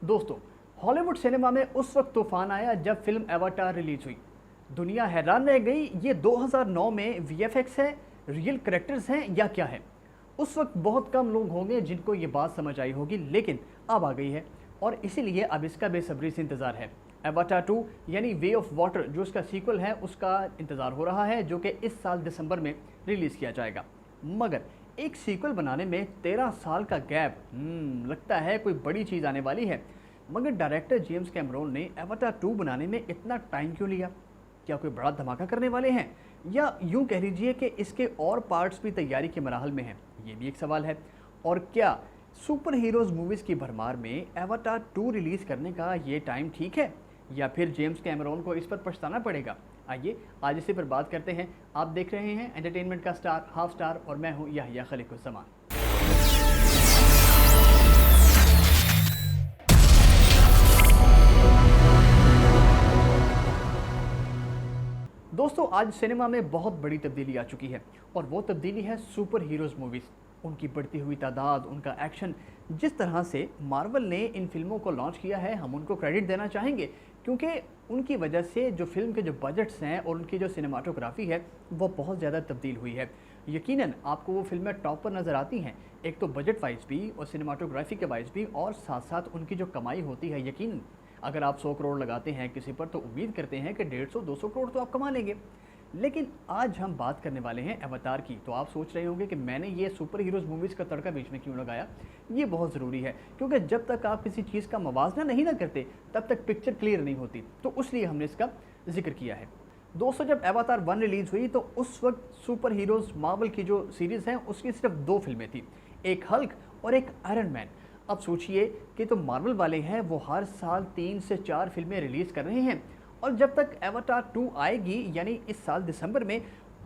दोस्तों, Hollywood cinema में उस वक्त तूफान आया जब फिल्म एवाटार रिलीज हुई। दुनिया हैरान रह गई, ये 2009 में वीएफएक्स है, रियल करेक्टर्स हैं या क्या है। उस वक्त बहुत कम लोग होंगे जिनको ये बात समझ आई होगी, लेकिन अब आ गई है और इसीलिए अब इसका बेसब्री से इंतज़ार है। एवाटार 2 यानी वे ऑफ वाटर जो इसका सीक्वल है उसका इंतज़ार हो रहा है, जो कि इस साल दिसंबर में रिलीज़ किया जाएगा। मगर एक सीक्वल बनाने में 13 साल का गैप, लगता है कोई बड़ी चीज़ आने वाली है। मगर डायरेक्टर जेम्स कैमरोन ने एवाटार 2 बनाने में इतना टाइम क्यों लिया? क्या कोई बड़ा धमाका करने वाले हैं, या यूं कह लीजिए कि इसके और पार्ट्स भी तैयारी के मराहल में हैं? ये भी एक सवाल है। और क्या सुपर हीरोज़ मूवीज़ की भरमार में एवाटार 2 रिलीज़ करने का ये टाइम ठीक है, या फिर जेम्स कैमरोन को इस पर पछताना पड़ेगा? आइए आज इसी पर बात करते हैं। आप देख रहे हैं एंटरटेनमेंट का स्टार हाफ स्टार और मैं हूं याहिया खलीकुज़्ज़मान। दोस्तों, आज सिनेमा में बहुत बड़ी तब्दीली आ चुकी है और वो तब्दीली है सुपर हीरोज़ मूवीज़। उनकी बढ़ती हुई तादाद, उनका एक्शन, जिस तरह से मार्वल ने इन फिल्मों को लॉन्च किया है, हम उनको क्रेडिट देना चाहेंगे, क्योंकि उनकी वजह से जो फिल्म के जो बजट्स हैं और उनकी जो सिनेमाटोग्राफी है वो बहुत ज़्यादा तब्दील हुई है। यकीनन आपको वो फिल्में टॉप पर नज़र आती हैं, एक तो बजट वाइज भी और सिनेमाटोग्राफी के वाइज भी, और साथ साथ उनकी जो कमाई होती है, यकीनन अगर आप 100 करोड़ लगाते हैं किसी पर तो उम्मीद करते हैं कि 150-200 करोड़ तो आप कमा लेंगे। लेकिन आज हम बात करने वाले हैं अवतार की। तो आप सोच रहे होंगे कि मैंने ये सुपर हीरोज़ मूवीज़ का तड़का बीच में क्यों लगाया। ये बहुत ज़रूरी है, क्योंकि जब तक आप किसी चीज़ का मवाजना नहीं ना करते तब तक पिक्चर क्लियर नहीं होती, तो इसलिए हमने इसका जिक्र किया है। दोस्तों, जब अवतार 1 रिलीज़ हुई तो उस वक्त सुपर हीरोज़ मार्वल की जो सीरीज़ हैं उसकी सिर्फ 2 फिल्में थी, एक हल्क और एक आयरन मैन। अब सोचिए कि तो मार्वल वाले हैं वो हर साल 3 से 4 फिल्में रिलीज़ कर रहे हैं, और जब तक एवाटार 2 आएगी यानी इस साल दिसंबर में,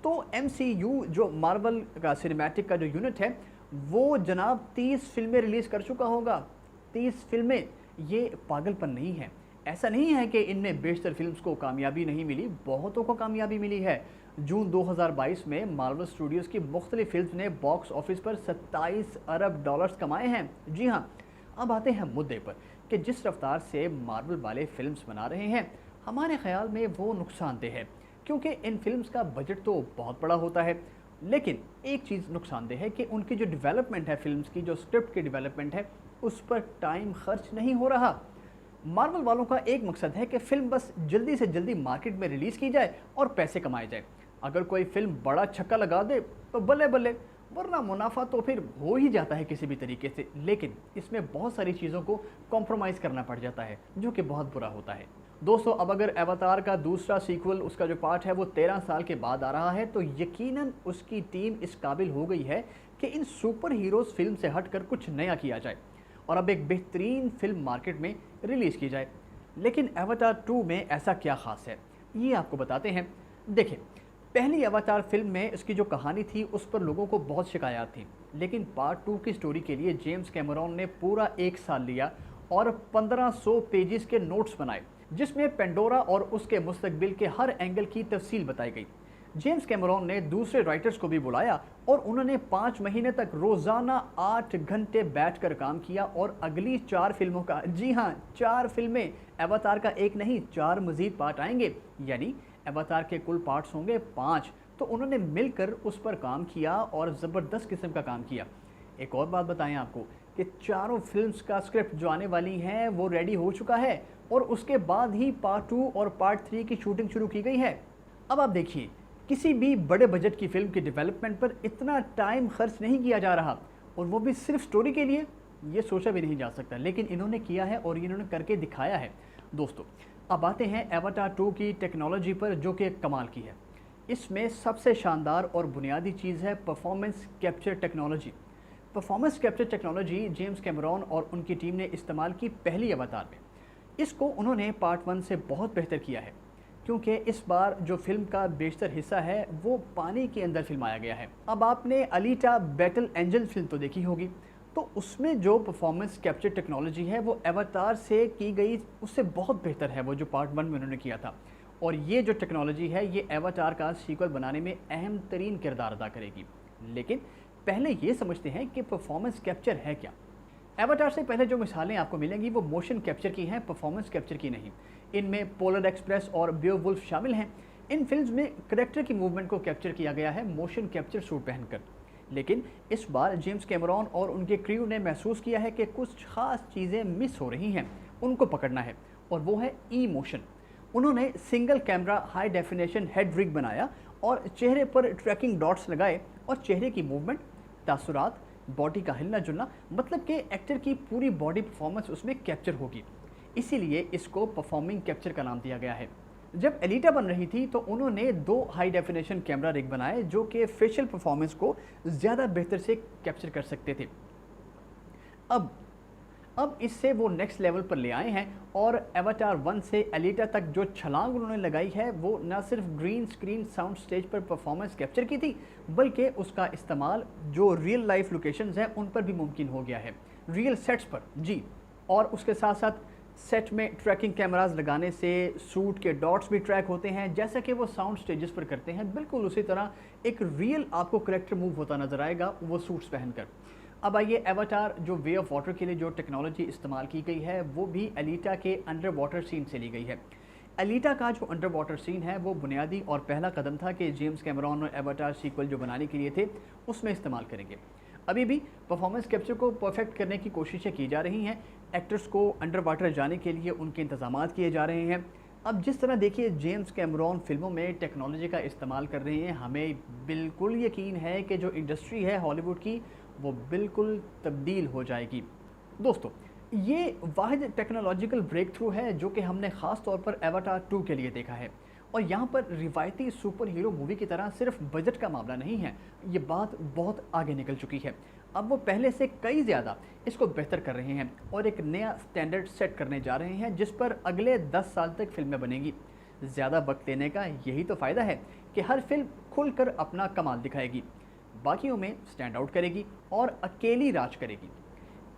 तो एमसीयू जो मार्वल का सिनेमैटिक का जो यूनिट है वो जनाब 30 फिल्में रिलीज़ कर चुका होगा। 30 फिल्में, ये पागलपन नहीं है। ऐसा नहीं है कि इनमें बेशतर फिल्म्स को कामयाबी नहीं मिली, बहुतों को कामयाबी मिली है। जून 2022 में मार्वल स्टूडियोज़ की मुख्तलिफ फिल्म ने बॉक्स ऑफिस पर 27 अरब डॉलर्स कमाए हैं। जी हाँ, अब आते हैं मुद्दे पर कि जिस रफ्तार से मार्वल वाले फिल्म्स बना रहे हैं, हमारे ख्याल में वो नुकसानदेह है, क्योंकि इन फिल्म्स का बजट तो बहुत बड़ा होता है, लेकिन एक चीज़ नुकसानदेह है कि उनकी जो डेवलपमेंट है, फिल्म्स की जो स्क्रिप्ट की डेवलपमेंट है, उस पर टाइम खर्च नहीं हो रहा। मार्वल वालों का एक मकसद है कि फ़िल्म बस जल्दी से जल्दी मार्केट में रिलीज़ की जाए और पैसे कमाए जाए। अगर कोई फिल्म बड़ा छक्का लगा दे तो बल्ले बल्ले, वरना मुनाफा तो फिर हो ही जाता है किसी भी तरीके से। लेकिन इसमें बहुत सारी चीज़ों को कॉम्प्रोमाइज़ करना पड़ जाता है, जो कि बहुत बुरा होता है। दोस्तों, अब अगर अवतार का दूसरा सीक्वल, उसका जो पार्ट है वो 13 साल के बाद आ रहा है, तो यकीनन उसकी टीम इस काबिल हो गई है कि इन सुपर हीरोज़ फिल्म से हटकर कुछ नया किया जाए और अब एक बेहतरीन फिल्म मार्केट में रिलीज़ की जाए। लेकिन एवाटार 2 में ऐसा क्या ख़ास है, ये आपको बताते हैं। देखिए, पहली अवतार फिल्म में इसकी जो कहानी थी उस पर लोगों को बहुत शिकायत थी, लेकिन पार्ट 2 की स्टोरी के लिए जेम्स कैमरोन ने पूरा 1 साल लिया और 1500 पेजेस के नोट्स बनाए, जिसमें पेंडोरा और उसके मुस्तकबिल के हर एंगल की तफसील बताई गई। जेम्स कैमरोन ने दूसरे राइटर्स को भी बुलाया और उन्होंने 5 महीने तक रोज़ाना 8 घंटे बैठकर काम किया और अगली 4 फिल्मों का, जी हाँ 4 फिल्में, अवतार का एक नहीं 4 मज़ीद पार्ट आएंगे, यानी अवतार के कुल पार्ट्स होंगे 5। तो उन्होंने मिलकर उस पर काम किया और ज़बरदस्त किस्म का काम किया। एक और बात बताएं आपको कि चारों फिल्म्स का स्क्रिप्ट जो आने वाली हैं वो रेडी हो चुका है और उसके बाद ही पार्ट 2 और पार्ट 3 की शूटिंग शुरू की गई है। अब आप देखिए, किसी भी बड़े बजट की फिल्म के डेवलपमेंट पर इतना टाइम खर्च नहीं किया जा रहा, और वो भी सिर्फ स्टोरी के लिए, ये सोचा भी नहीं जा सकता, लेकिन इन्होंने किया है और इन्होंने करके दिखाया है। दोस्तों, अब आते हैं एवाटार 2 की टेक्नोलॉजी पर, जो कि कमाल की है। इसमें सबसे शानदार और बुनियादी चीज़ है performance capture technology. Performance capture technology James Cameron और उनकी टीम ने इस्तेमाल की पहली अवतार में। इसको उन्होंने पार्ट 1 से बहुत बेहतर किया है, क्योंकि इस बार जो फिल्म का बेशतर हिस्सा है वो पानी के अंदर फिल्माया गया है। अब आपने अलीटा बैटल एंजल फिल्म तो देखी होगी, तो उसमें जो परफॉर्मेंस कैप्चर टेक्नोलॉजी है वो अवतार से की गई उससे बहुत बेहतर है, वो जो पार्ट 1 में उन्होंने किया था। और ये जो टेक्नोलॉजी है ये अवतार का सीक्वल बनाने में अहम तरीन किरदार अदा करेगी। लेकिन पहले ये समझते हैं कि परफॉर्मेंस कैप्चर है क्या। एवाटार से पहले जो मिसालें आपको मिलेंगी वो मोशन कैप्चर की हैं, परफॉर्मेंस कैप्चर की नहीं। इनमें पोलर एक्सप्रेस और बेवुल्फ शामिल हैं। इन फिल्म्स में करेक्टर की मूवमेंट को कैप्चर किया गया है मोशन कैप्चर सूट पहनकर। लेकिन इस बार जेम्स कैमरॉन और उनके क्रू ने महसूस किया है कि कुछ खास चीज़ें मिस हो रही हैं, उनको पकड़ना है, और वो है ई मोशन। उन्होंने single camera high definition head rig बनाया और चेहरे पर ट्रैकिंग डॉट्स लगाए और चेहरे की मूवमेंट, तासुरात, बॉडी का हिलना जुलना, मतलब कि एक्टर की पूरी बॉडी परफॉर्मेंस उसमें कैप्चर होगी। इसीलिए इसको परफॉर्मिंग कैप्चर का नाम दिया गया है। जब एलिटा बन रही थी तो उन्होंने 2 हाई डेफिनेशन कैमरा रिग बनाए जो कि फेशियल परफॉर्मेंस को ज़्यादा बेहतर से कैप्चर कर सकते थे। अब इससे वो नेक्स्ट लेवल पर ले आए हैं और एवाटार 1 से एलिटा तक जो छलांग उन्होंने लगाई है वो न सिर्फ ग्रीन स्क्रीन साउंड स्टेज पर परफॉर्मेंस कैप्चर की थी, बल्कि उसका इस्तेमाल जो रियल लाइफ लोकेशंस हैं उन पर भी मुमकिन हो गया है, रियल सेट्स पर जी। और उसके साथ साथ सेट में ट्रैकिंग कैमरास लगाने से सूट के डॉट्स भी ट्रैक होते हैं, जैसा कि वो साउंड स्टेजेस पर करते हैं। बिल्कुल उसी तरह एक रियल आपको करेक्टर मूव होता नजर आएगा वो सूट्स पहनकर। अब आइए, एवाटार जो वे ऑफ वाटर के लिए जो टेक्नोलॉजी इस्तेमाल की गई है वो भी एलिटा के अंडर वाटर सीन से ली गई है। एलिटा का जो अंडर वाटर सीन है वो बुनियादी और पहला कदम था कि जेम्स कैमरॉन और एवाटार सीक्वल जो बनाने के लिए थे उसमें इस्तेमाल करेंगे। अभी भी परफॉर्मेंस कैप्चर को परफेक्ट करने की कोशिशें की जा रही हैं। एक्टर्स को अंडर वाटर जाने के लिए उनके इंतजाम किए जा रहे हैं। अब जिस तरह देखिए जेम्स कैमरॉन फिल्मों में टेक्नोलॉजी का इस्तेमाल कर रहे हैं, हमें बिल्कुल यकीन है कि जो इंडस्ट्री है हॉलीवुड की वो बिल्कुल तब्दील हो जाएगी। दोस्तों, ये वाहिद टेक्नोलॉजिकल ब्रेक थ्रू है जो कि हमने ख़ास तौर पर एवाटार 2 के लिए देखा है। और यहाँ पर रिवायती सुपर हीरो मूवी की तरह सिर्फ बजट का मामला नहीं है, ये बात बहुत आगे निकल चुकी है। अब वो पहले से कई ज़्यादा इसको बेहतर कर रहे हैं और एक नया स्टैंडर्ड सेट करने जा रहे हैं जिस पर अगले 10 साल तक फिल्में बनेंगी। ज़्यादा वक्त लेने का यही तो फ़ायदा है कि हर फिल्म खुलकर अपना कमाल दिखाएगी, बाकियों में स्टैंड आउट करेगी और अकेली राज करेगी।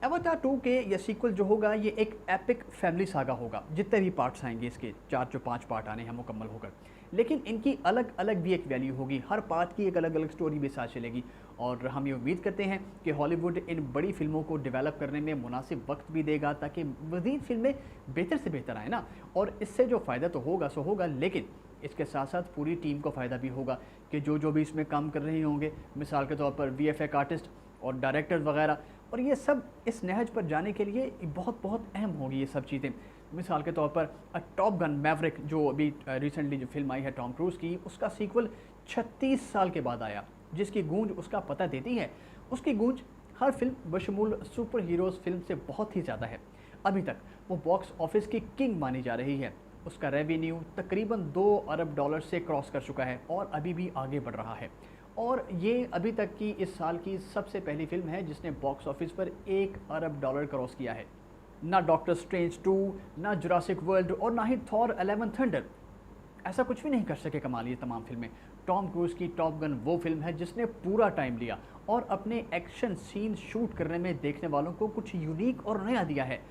एवाटार 2 के ये सीक्वल जो होगा ये एक एपिक फैमिली सागा होगा। जितने भी पार्ट्स आएंगे इसके 4 जो 5 पार्ट आने हैं मुकम्मल होकर, लेकिन इनकी अलग अलग भी एक वैल्यू होगी। हर पार्ट की एक अलग अलग स्टोरी भी साथ चलेगी और हम ये उम्मीद करते हैं कि हॉलीवुड इन बड़ी फिल्मों को डेवलप करने में मुनासिब वक्त भी देगा ताकि मज़ीद फिल्में बेहतर से बेहतर आए ना। और इससे जो फ़ायदा तो होगा सो होगा, लेकिन इसके साथ साथ पूरी टीम को फ़ायदा भी होगा कि जो भी इसमें काम कर रहे होंगे, मिसाल के तौर पर VFX आर्टिस्ट और डायरेक्टर्स वगैरह, और ये सब इस नहज पर जाने के लिए बहुत बहुत अहम होगी ये सब चीज़ें। मिसाल के तौर पर टॉप गन मैवरिक जो अभी रिसेंटली जो फिल्म आई है टॉम क्रूज़ की, उसका सीक्वल 36 साल के बाद आया, जिसकी गूंज उसका पता देती है। उसकी गूंज हर फिल्म बशमूल सुपर हीरोज़ फिल्म से बहुत ही ज़्यादा है। अभी तक वो बॉक्स ऑफिस की किंग मानी जा रही है। उसका रेवेन्यू तकरीबन $2 अरब से क्रॉस कर चुका है और अभी भी आगे बढ़ रहा है। और ये अभी तक की इस साल की सबसे पहली फिल्म है जिसने बॉक्स ऑफिस पर $1 अरब क्रॉस किया है। ना डॉक्टर स्ट्रेंज 2, ना जुरासिक वर्ल्ड और ना ही थॉर 11 थंडर ऐसा कुछ भी नहीं कर सके कमाल ये तमाम फिल्में। टॉम क्रूज़ की टॉप गन वो फिल्म है जिसने पूरा टाइम लिया और अपने एक्शन सीन शूट करने में देखने वालों को कुछ यूनिक और नया दिया है।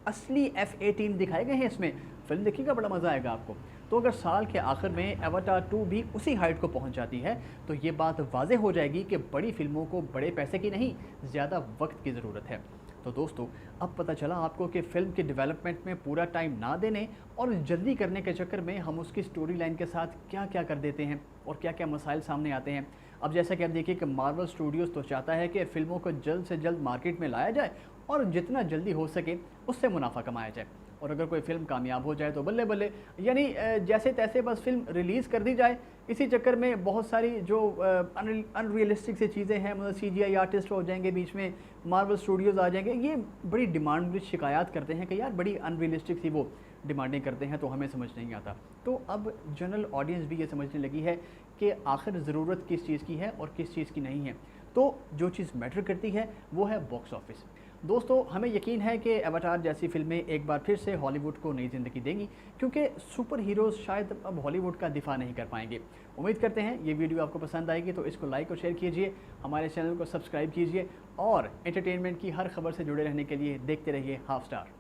असली F-18 दिखाए गए हैं इसमें। फिल्म देखिएगा, बड़ा मज़ा आएगा आपको। तो अगर साल के आखिर में एवाटार 2 भी उसी हाइट को पहुंच जाती है तो ये बात वाज़ेह हो जाएगी कि बड़ी फिल्मों को बड़े पैसे की नहीं, ज़्यादा वक्त की ज़रूरत है। तो दोस्तों, अब पता चला आपको कि फ़िल्म के डेवलपमेंट में पूरा टाइम ना देने और जल्दी करने के चक्कर में हम उसकी स्टोरी लाइन के साथ क्या क्या कर देते हैं और क्या क्या मसाइल सामने आते हैं। अब जैसा कि आप देखिए कि मार्वल स्टूडियोज़ तो चाहता है कि फ़िल्मों को जल्द से जल्द मार्केट में लाया जाए और जितना जल्दी हो सके उससे मुनाफा कमाया जाए। और अगर कोई फिल्म कामयाब हो जाए तो बल्ले बल्ले, यानी जैसे तैसे बस फिल्म रिलीज़ कर दी जाए। इसी चक्कर में बहुत सारी जो अनरियलिस्टिक सी चीज़ें हैं, मतलब CGI आर्टिस्ट हो जाएंगे बीच में, मार्वल स्टूडियोज़ आ जाएंगे, ये बड़ी डिमांड भी शिकायत करते हैं कि यार बड़ी अनरियलिस्टिक सी वो डिमांडिंग करते हैं तो हमें समझ नहीं आता। तो अब जनरल ऑडियंस भी ये समझने लगी है कि आखिर ज़रूरत किस चीज़ की है और किस चीज़ की नहीं है। तो जो चीज़ मैटर करती है वो है बॉक्स ऑफिस। दोस्तों, हमें यकीन है कि एवाटार जैसी फिल्में एक बार फिर से हॉलीवुड को नई ज़िंदगी देंगी, क्योंकि सुपर हीरोज़ शायद अब हॉलीवुड का दिफा नहीं कर पाएंगे। उम्मीद करते हैं ये वीडियो आपको पसंद आएगी, तो इसको लाइक और शेयर कीजिए, हमारे चैनल को सब्सक्राइब कीजिए और एंटरटेनमेंट की हर खबर से जुड़े रहने के लिए देखते रहिए हाफ स्टार।